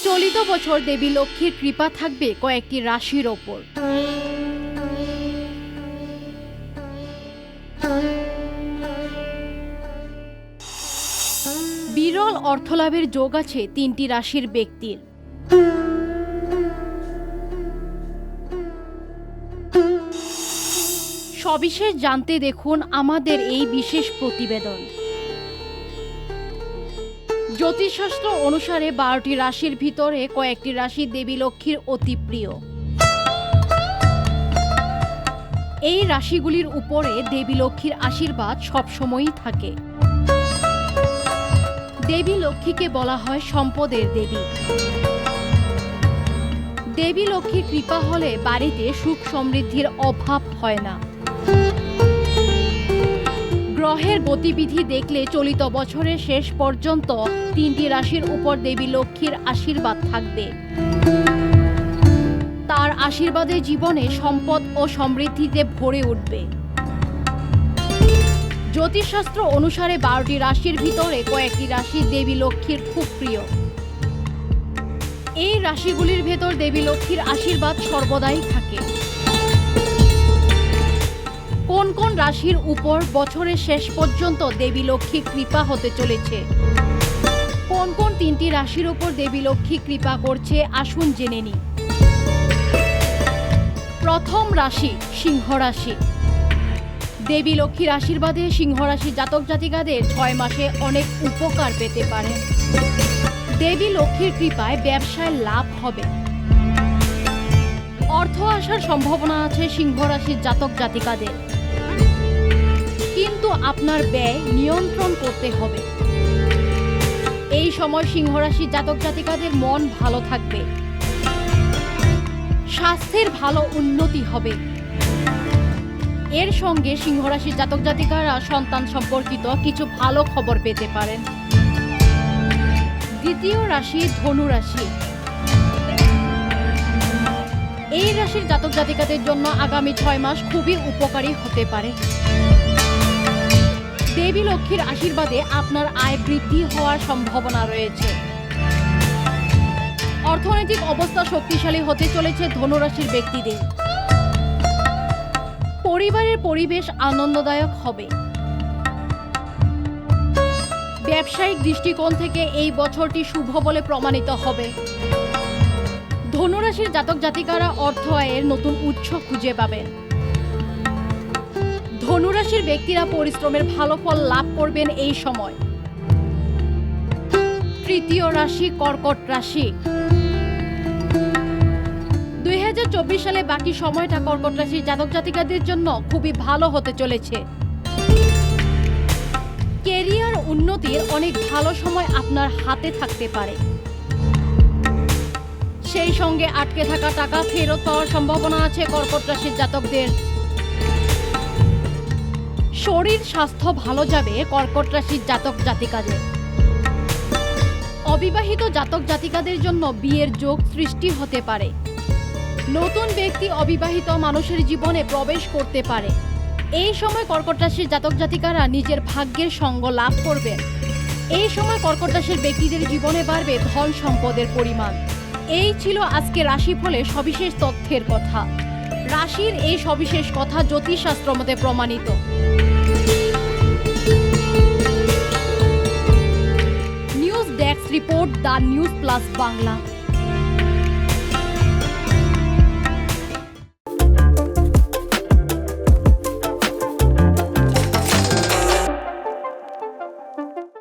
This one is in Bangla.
চলিত বছর দেবী লক্ষ্মীর কৃপা থাকবে কয়েকটি রাশির ওপর। বিরল অর্থলাভের যোগ আছে তিনটি রাশির ব্যক্তির। সবিশেষ জানতে দেখুন আমাদের এই বিশেষ প্রতিবেদন। জ্যোতিষশাস্ত্র অনুসারে 12টি রাশির ভিতরে কয়েকটি রাশি দেবী লক্ষ্মীর অতি প্রিয়। এই রাশিগুলির উপরে দেবী লক্ষ্মীর আশীর্বাদ সবসময়ই থাকে। দেবী লক্ষ্মীকে বলা হয় সম্পদের দেবী। দেবী লক্ষ্মীর কৃপা হলে বাড়িতে সুখ সমৃদ্ধির অভাব হয় না। গ্রহের গতিবিধি দেখলে চলিত বছরের শেষ পর্যন্ত তিনটি রাশির উপর দেবী লক্ষ্মীর আশীর্বাদ থাকবে। তার আশীর্বাদে জীবনে সম্পদ ও সমৃদ্ধিতে ভরে উঠবে। জ্যোতিষশাস্ত্র অনুসারে 12টি রাশির ভিতরে কয়েকটি রাশি দেবী লক্ষ্মীর খুব প্রিয়। এই রাশিগুলির ভেতর দেবী লক্ষ্মীর আশীর্বাদ সর্বদাই থাকে। কোন কোন রাশির উপর বছরের শেষ পর্যন্ত দেবী লক্ষ্মীর কৃপা হতে চলেছে, কোন কোন তিনটি রাশির উপর দেবী লক্ষ্মী কৃপা করছে, আসুন জেনে নিই। প্রথম রাশি সিংহ রাশি। দেবী লক্ষ্মীর আশীর্বাদে সিংহ রাশি জাতক জাতিকাদের 6 মাসে অনেক উপকার পেতে পারে। দেবী লক্ষ্মীর কৃপায় ব্যবসায় লাভ হবে। অর্থ আসার সম্ভাবনা আছে সিংহ রাশির জাতক জাতিকাদের, কিন্তু আপনার ব্যয় নিয়ন্ত্রণ করতে হবে। এই সময় সিংহ রাশির জাতক জাতিকাদের মন ভালো থাকবে। স্বাস্থ্যের ভালো উন্নতি হবে। এর সঙ্গে সিংহ রাশির জাতক জাতিকারা সন্তান সম্পর্কিত কিছু ভালো খবর পেতে পারেন। দ্বিতীয় রাশি ধনু রাশি। এই রাশির জাতক জাতিকাদের জন্য আগামী 6 মাস খুবই উপকারী হতে পারে। দেবী লক্ষ্মীর আশীর্বাদে আপনার আয় বৃদ্ধি হওয়ার সম্ভাবনা রয়েছে। অর্থনৈতিক অবস্থা শক্তিশালী হতে চলেছে ধনু রাশির ব্যক্তিদের। পরিবারের পরিবেশ আনন্দদায়ক হবে। ব্যবসায়িক দৃষ্টিকোণ থেকে এই বছরটি শুভ বলে প্রমাণিত হবে। ধনুরাশির জাতক জাতিকারা অর্থ আয়ের নতুন উৎস খুঁজে পাবেন। ধনুরাশির ব্যক্তিরা পরিশ্রমের ভালো ফল লাভ করবেন এই সময়। তৃতীয় রাশি কর্কট রাশি। 2024 সালে বাকি সময়টা কর্কট রাশির জাতক জাতিকাদের জন্য খুবই ভালো হতে চলেছে। ক্যারিয়ার উন্নতির অনেক ভালো সময় আপনার হাতে থাকতে পারে। সেই সঙ্গে আটকে থাকা টাকা ফেরত পাওয়ার সম্ভাবনা আছে কর্কট রাশির জাতকদের। শরীর স্বাস্থ্য ভালো যাবে কর্কট রাশির জাতক জাতিকাদের। অবিবাহিত জাতক জাতিকাদের জন্য বিয়ের যোগ সৃষ্টি হতে পারে। নতুন ব্যক্তি অবিবাহিত মানুষের জীবনে প্রবেশ করতে পারে। এই সময় কর্কট রাশির জাতক জাতিকারা নিজের ভাগ্যের সঙ্গ লাভ করবেন। এই সময় কর্কট রাশির ব্যক্তিদের জীবনে বাড়বে ধন সম্পদের পরিমাণ। এই ছিল আজকে রাশিফলে সবিশেষ তথ্যের কথা। রাশির এই সবিশেষ কথা জ্যোতিষশাস্ত্র মতে প্রমাণিত। News desk report, the news plus Bangla.